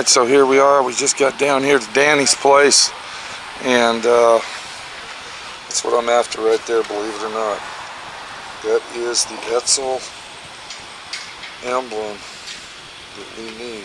Alright, so here we are. We just got down here to Danny's place, and that's what I'm after right there, believe it or not. That is the Edsel emblem that we need.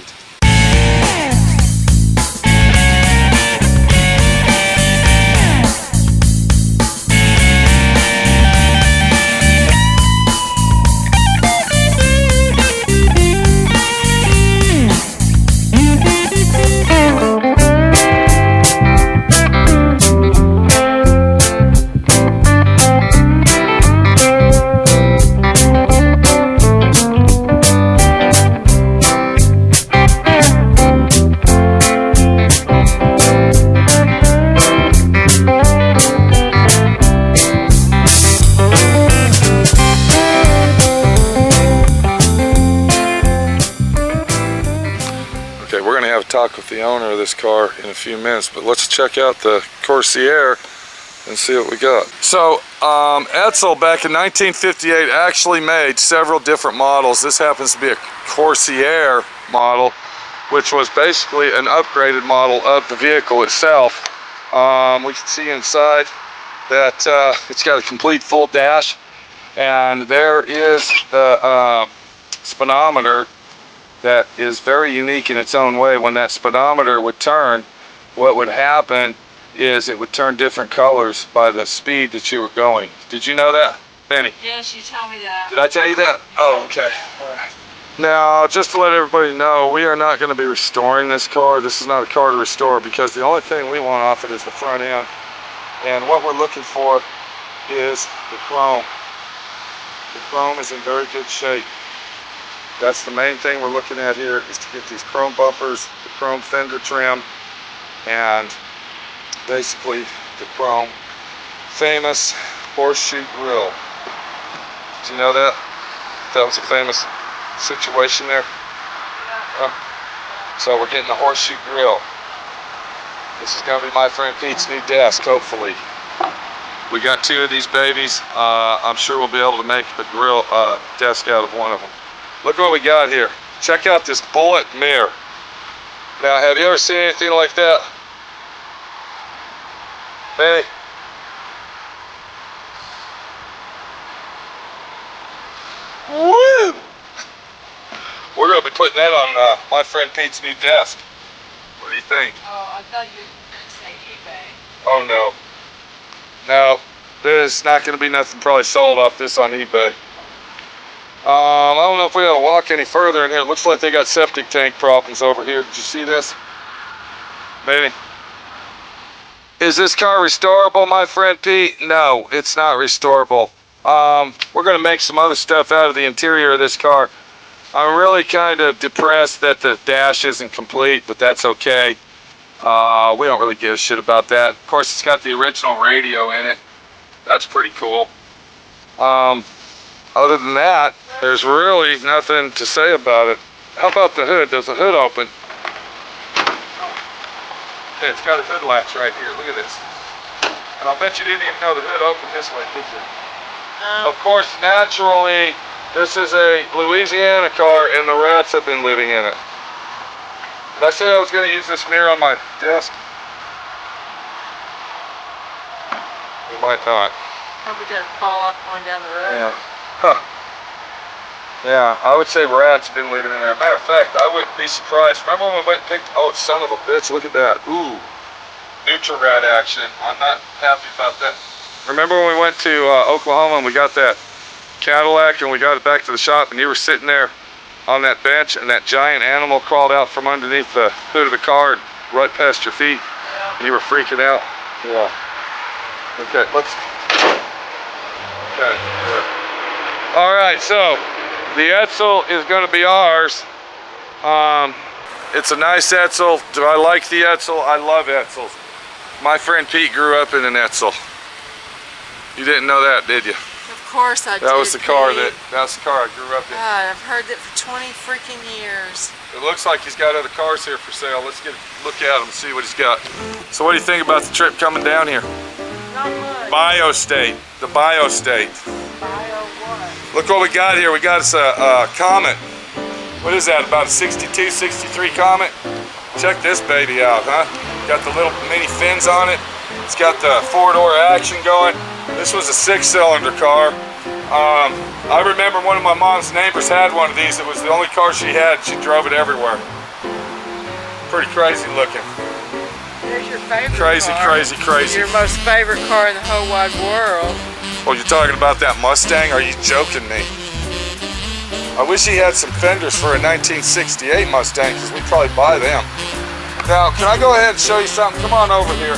Talk with the owner of this car in a few minutes, but let's check out the Corsair and see what we got. So Edsel back in 1958 actually made several different models. This happens to be a Corsair model, which was basically an upgraded model of the vehicle itself. We can see inside that it's got a complete full dash, and there is the speedometer that is very unique in its own way. When that speedometer would turn, what would happen is it would turn different colors by the speed that you were going. Did you know that, Benny? Yes, you told me that. Did I tell you that? Oh, okay. All right. Now, just to let everybody know, we are not going to be restoring this car. This is not a car to restore, because the only thing we want off it is the front end. And what we're looking for is the chrome. The chrome is in very good shape. That's the main thing we're looking at here, is to get these chrome bumpers, the chrome fender trim, and basically the chrome famous horseshoe grill. Did you know that? That was a famous situation there? Yeah. So we're getting the horseshoe grill. This is going to be my friend Pete's new desk, hopefully. We got two of these babies. I'm sure we'll be able to make the grill desk out of one of them. Look what we got here. Check out this bullet mirror. Now, have you ever seen anything like that? Hey. Woo! We're going to be putting that on my friend Pete's new desk. What do you think? Oh, I thought you were going to say eBay. Oh, no. No, there's not going to be nothing probably sold off this on eBay. I don't know if we gotta walk any further in here. It looks like they got septic tank problems over here. Did you see this? Maybe. Is this car restorable, my friend Pete? No, it's not restorable. We're gonna make some other stuff out of the interior of this car. I'm really kind of depressed that the dash isn't complete, but that's okay. We don't really give a shit about that. Of course, it's got the original radio in it. That's pretty cool. Other than that, there's really nothing to say about it. How about the hood? Does the hood open? Okay, it's got a hood latch right here. Look at this. And I'll bet you didn't even know the hood opened this way, did you? No. Of course, naturally, this is a Louisiana car, and the rats have been living in it. Did I say I was going to use this mirror on my desk? We might not. Probably gonna fall off going down the road. Yeah. Huh. Yeah, I would say rats have been living in there. Matter of fact, I wouldn't be surprised. Remember when we went and picked... Oh, son of a bitch, look at that. Ooh. Neutral rat action. I'm not happy about that. Remember when we went to Oklahoma and we got that Cadillac and we got it back to the shop and you were sitting there on that bench and that giant animal crawled out from underneath the hood of the car and right past your feet? Yeah. And you were freaking out? Yeah. Okay, let's... Okay, yeah. All right, so the Edsel is going to be ours. It's a nice Edsel. Do I like the Edsel? I love Edsels. My friend Pete grew up in an Edsel. You didn't know that, did you? Of course I did. That was the car I grew up in. God, I've heard that for 20 freaking years. It looks like he's got other cars here for sale. Let's get a look at him and see what he's got. So what do you think about the trip coming down here? Not much. Biostate. The Biostate. Bio what? Look what we got here. We got us a Comet. What is that, about a 62, 63 Comet? Check this baby out, huh? Got the little mini fins on it. It's got the four-door action going. This was a 6-cylinder car. I remember one of my mom's neighbors had one of these. It was the only car she had. She drove it everywhere. Pretty crazy looking. There's your favorite Crazy, car. crazy, crazy. Your most favorite car in the whole wide world. Oh, you're talking about that Mustang? Are you joking me? I wish he had some fenders for a 1968 Mustang, because we'd probably buy them. Now, can I go ahead and show you something? Come on over here.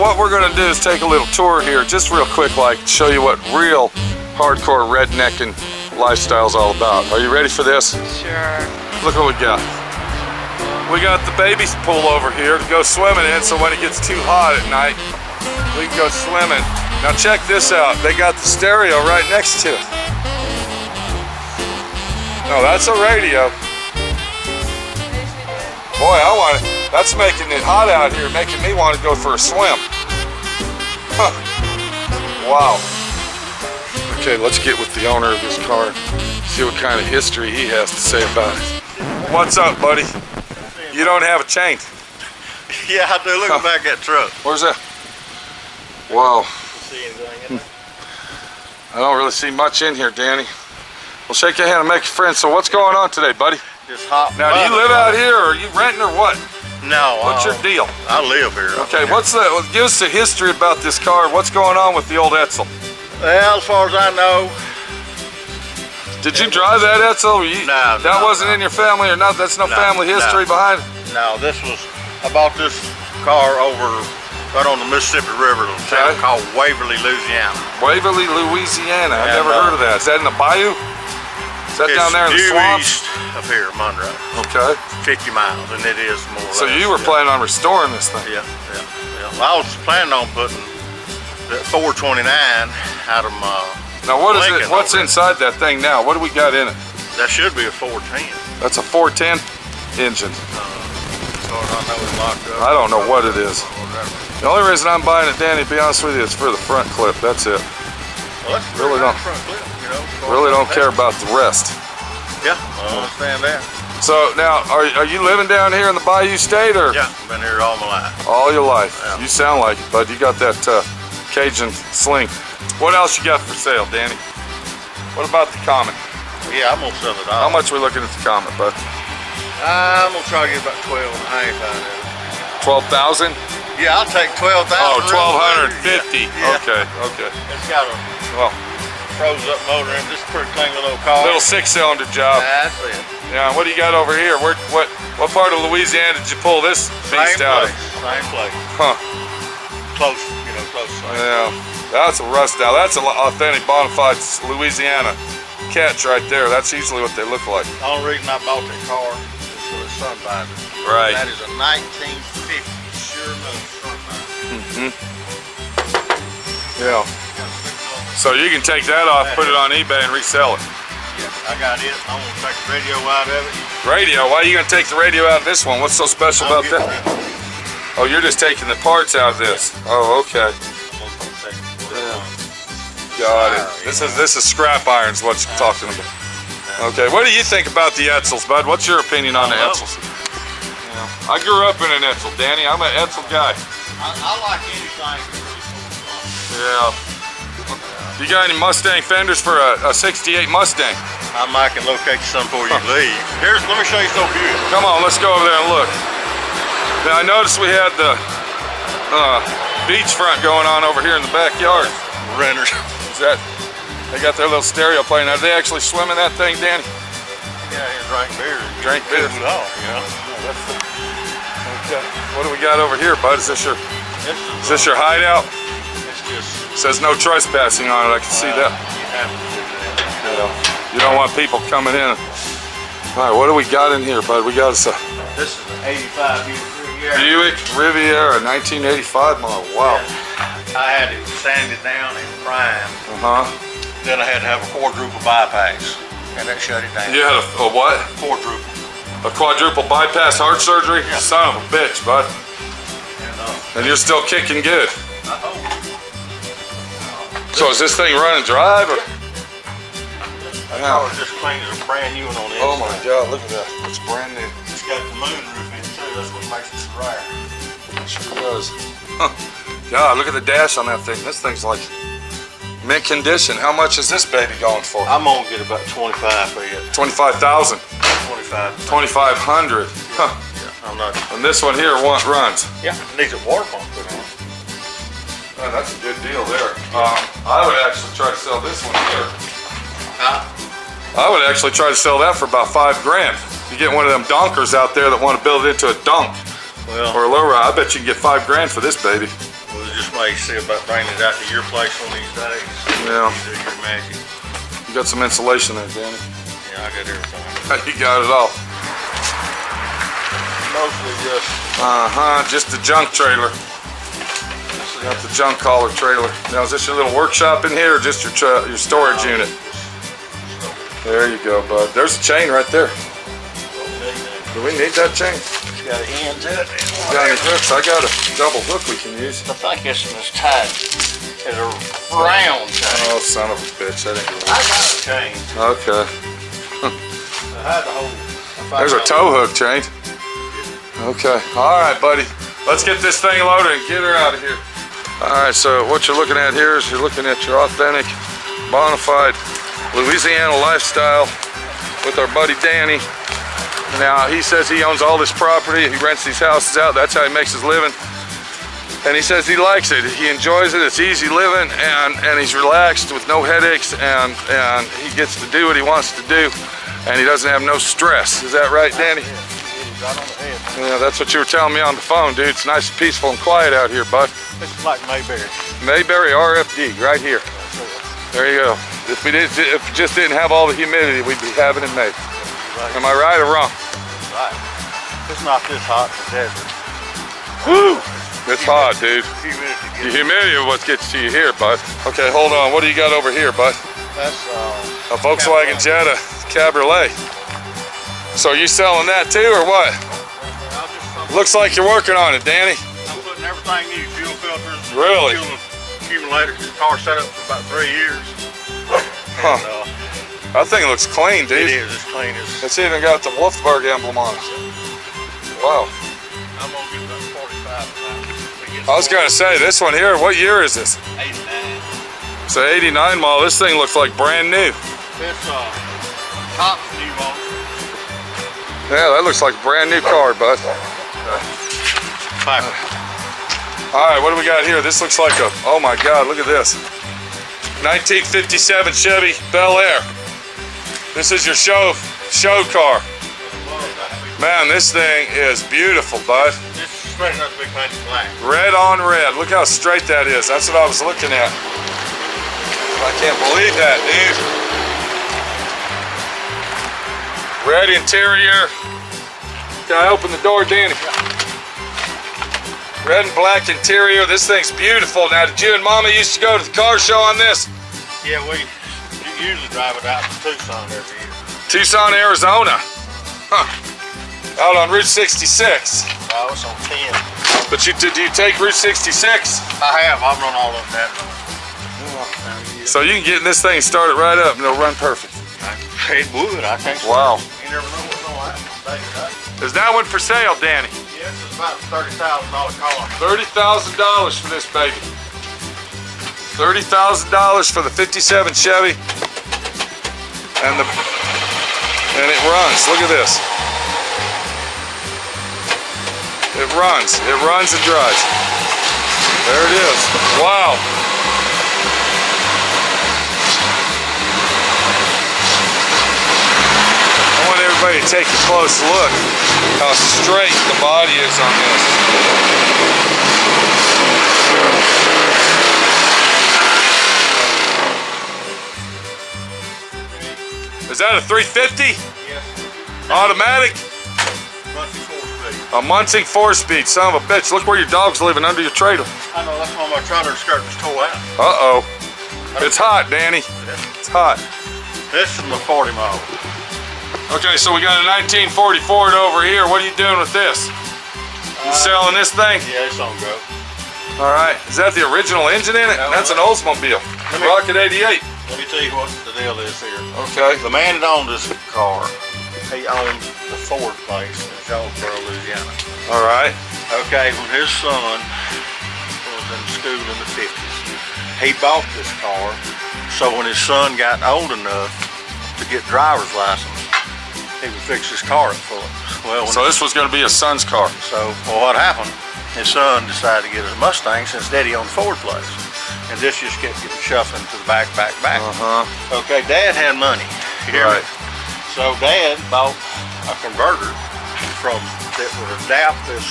What we're gonna do is take a little tour here, just real quick, like show you what real hardcore rednecking lifestyle's all about. Are you ready for this? Sure. Look what we got. We got the baby's pool over here to go swimming in, so when it gets too hot at night, we can go swimming. Now check this out. They got the stereo right next to it. No, that's a radio. Boy, that's making it hot out here, making me want to go for a swim. Huh. Wow. Okay, let's get with the owner of this car, see what kind of history he has to say about it. What's up, buddy? You don't have a chain. Yeah, I do. Look back at that truck. Where's that? Wow. See anything in there? I don't really see much in here, Danny. Well, shake your hand and make a friend. So what's going on today, buddy? Just hot. Now, do you live out here, or are you renting, or what? No. What's your deal? I live here. Okay, what's the? Well, give us the history about this car. What's going on with the old Edsel? Well, as far as I know. Did you drive that Edsel? No. That wasn't in your family, or not? That's no family history behind it? No, this was. I bought this car over right on the Mississippi River, a town called Waverly, Louisiana. Waverly, Louisiana. I've And, never heard of that. Is that in the bayou? Is that down there in the due swamps? east of here, Monroe. Okay. 50 miles, and it is more or So less, you were planning on restoring this thing? Yeah. Well, I was planning on putting that 429 out of my. Now what is it? Lincoln What's over inside that thing now? What do we got in it? That should be a 410. That's a 410 engine. As far as I know, it's locked up. I don't know what it is. The only reason I'm buying it, Danny, to be honest with you, is for the front clip. That's it. Well, that's Really don't- front clip, you know, as far Really as don't that. care about the rest. Yeah, I understand that. So now, are you living down here in the Bayou State, or Yeah, been here all my life. all your life? Yeah. You sound like it, bud. You got that Cajun sling. What else you got for sale, Danny? What about the Comet? Yeah, I'm gonna sell it How all. much we looking at the Comet, bud? I'm gonna try to get about 12 and a half out of it. 12,000? Yeah, I'll take 12,000. Oh, 1,250. Yeah. Okay. It's got a Well, froze up motor in it. This is a pretty clean little car. little 6-cylinder job. That's it. Yeah. What do you got over here? What part of Louisiana did you pull this beast out of? Same place. Huh. Close, close. Yeah. That's a rust out. That's an authentic bona fide Louisiana catch right there. That's usually what they look like. The only reason I bought that car is for the sun visor. Right. That is a 1950 sure enough sun visor. Yeah. So you can take that off, put it on eBay, and resell it. Yeah, I got it. I'm gonna take the radio out of it. Radio? Why are you gonna take the radio out of this one? What's so special I'm about getting that? rid of it. Oh, you're just taking the parts out of this. Oh, okay. I'm gonna take it. Got it. This is scrap irons. What you're talking about? Okay. What do you think about the Edsels, bud? What's your opinion on the I love Edsels? Yeah. I grew up in an Edsel, Danny. I'm an Edsel guy. I like anything. Yeah. You got any Mustang fenders for a 68 Mustang? I might can locate you some before you leave. Let me show you some beauty. Come on, let's go over there and look. Now I noticed we had the beachfront going on over here in the backyard. Renters. Is that? They got their little stereo playing. Are they actually swimming that thing, Danny? Yeah, he drank beer. Drink beer. Cool it off, you know. Okay. What do we got over here, bud? Is this your hideout? It's just. It says no trespassing on it. I can see that. You have to do that. Yeah. You don't want people coming in. All right, what do we got in here, bud? We got us a This is an 85 Buick. Buick Riviera, 1985 model. Wow. I had it sanded down and primed. Then I had to have a quadruple bypass, and that shut it down. You had a what? Quadruple. A quadruple bypass heart surgery? Yeah. Son of a bitch, bud. And And you're still kicking good. I hope. So is this thing running drive or? That car was just clean as a brand new one on the Oh my inside. God, look at that. It's brand new. It's got the moon roof inside. That's what makes it so rare. Sure does. Huh. God, look at the dash on that thing. This thing's like mint condition. How much is this baby going for? I'm gonna get about 25 for it. 25,000. 25. 2,500. Huh. Yeah, I'm not. And this one here runs. Yeah, it needs a water pump put on. Man, that's a good deal there. I would actually try to sell this one here. I would actually try to sell that for about $5 grand. You get one of them donkers out there that want to build it into a dunk Well, or a low ride. I bet you can get $5 grand for this baby. we'll just may see about bringing it out to your place one of these days. Yeah. You do your magic. You got some insulation there, Danny. Yeah, I got everything. You got it all. Mostly just. Just a junk trailer. Got the junk hauler trailer. Now, is this your little workshop in here or just your storage unit? There you go, bud. There's a chain right there. Do we need that chain? It's got an end to it. Got any hooks? I got a double hook we can use. I think this one is tied. It's a round chain. Oh, son of a bitch. That ain't good. I got a chain. Okay. I had the whole. There's a tow hook chain. Okay. All right, buddy. Let's get this thing loaded and get her out of here. All right, so what you're looking at here is you're looking at your authentic, bona fide Louisiana lifestyle with our buddy Danny. Now, he says he owns all this property. He rents these houses out. That's how he makes his living. And he says he likes it. He enjoys it. It's easy living, and he's relaxed with no headaches, and he gets to do what he wants to do, and he doesn't have no stress. Is that right, Danny? Right on the head. Yeah, that's what you were telling me on the phone, dude. It's nice and peaceful and quiet out here, bud. This is like Mayberry. Mayberry RFD, right here. There you go. If we just didn't have all the humidity we'd be having in May. Right. Am I right or wrong? Right. It's not this hot in the desert. Woo! It's hot, dude. Humidity The humidity is what gets to you here, bud. Okay, hold on. What do you got over here, bud? That's A Volkswagen Jetta Cabriolet. So are you selling that too, or what? Looks like you're working on it, Danny. I'm putting everything new, fuel filters, Really? fuel accumulators. The car set up for about 3 years. Huh. And, That thing looks clean, it dude. is as clean as. It's even got the Wolfsburg emblem on it. Wow. I'm gonna get about 45 now. I was gonna say, this one here, what year is this? 89. It's an 89 model. This thing looks like brand new. It's top new model. Yeah, that looks like a brand new car, bud. Fiber. All right, what do we got here? This looks like a, oh my God, look at this. 1957 Chevy Bel Air. This is your show car. Man, this thing is beautiful, bud. This is straight up big painted black. Red on red. Look how straight that is. That's what I was looking at. I can't believe that, dude. Red interior. Can I open the door, Danny? Red and black interior. This thing's beautiful. Now, did you and Mama used to go to the car show on this? Yeah, we usually drive it out to Tucson every year. Tucson, Arizona. Huh. Out on Route 66. Oh, it's on 10. But do you take Route 66? I have. I've run all of that. So you can get in this thing and start it right up and it'll run perfect. It would. I think so. Wow. You never know what's going to happen. Is that one for sale, Danny? Yes, it's about $30,000 car. $30,000 for this baby. $30,000 for the 57 Chevy. And it runs. Look at this. It runs and drives. There it is. Wow. I want everybody to take a close look how straight the body is on this. Is that a 350? Yes. Automatic? Muncie 4-speed. A Muncie 4-speed, son of a bitch. Look where your dog's living, under your trailer. I know, that's why my trailer skirt was tore out. Uh-oh. It's hot, Danny. It's hot. This is my 40 model. Okay, so we got a 1940 Ford over here. What are you doing with this? You selling this thing? Yeah, it's on go. All right. Is that the original engine in it? That's an Oldsmobile. Rocket 88. Let me tell you what the deal is here. Okay. The man that owned this car he owned the Ford place in Jonesboro, Louisiana. All right. Okay, when his son was in school in the 50s, he bought this car, so when his son got old enough to get driver's license, he would fix his car up for him. Well, So this was going to be his son's car. So, well, what happened? His son decided to get his Mustang since Daddy owned the Ford place. And this just kept getting shuffled to the back. Okay, Dad had money. You hear me? So Dad bought a converter that would adapt this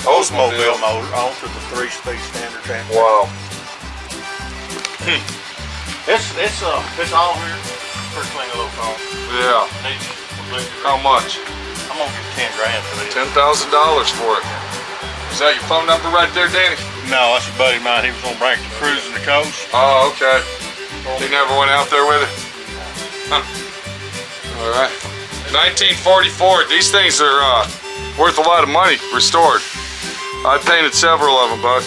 Oldsmobile motor onto the 3-speed standard transmission. Wow. It's all here. Pretty clean little car. Yeah. How much? I'm gonna get 10 grand for this. $10,000 for it. Is that your phone number right there, Danny? No, that's a buddy of mine. He was gonna bring it to cruising the coast. Oh, okay. He never went out there with it? Huh. All right. 1944. These things are worth a lot of money, restored. I painted several of them, bud.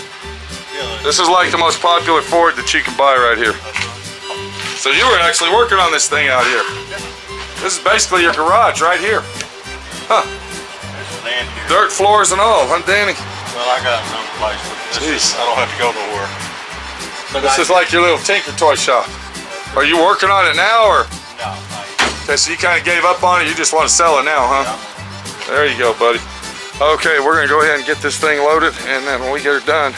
This is like the most popular Ford that you can buy right here. So you were actually working on this thing out here. This is basically your garage right here. Huh. Dirt floors and all, huh, Danny? Well, I got another place, but I don't have to go nowhere. But This is like your little tinker toy shop. Are you working on it now, or? No, Okay, so you kind of gave up on it. You just want to sell it now, huh? There you go, buddy. Okay, we're gonna go ahead and get this thing loaded, and then when we get it done,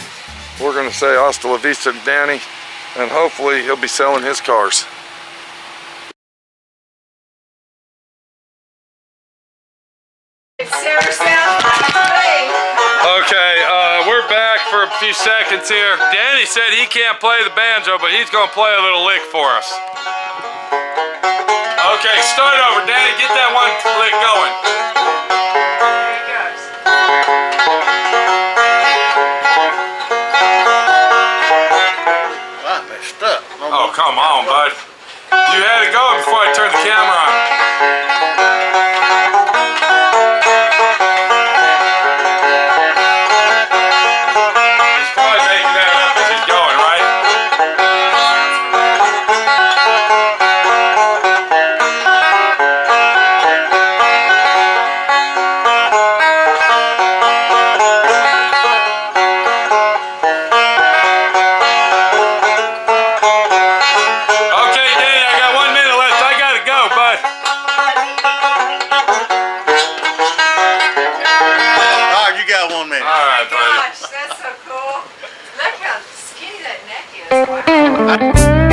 we're gonna say hasta la vista to Danny, and hopefully he'll be selling his cars. Okay, we're back for a few seconds here. Danny said he can't play the banjo, but he's gonna play a little lick for us. Okay, start over, Danny. Get that one lick going. Here it goes. I messed up. Oh, come on, bud. You had it going before I turned the camera on. He's probably making that up as he's going, right? Okay, Danny, I got 1 minute left. I gotta go, bud. All right, you got 1 minute. All right, buddy. Gosh, that's so cool. Look how skinny that neck is. Wow.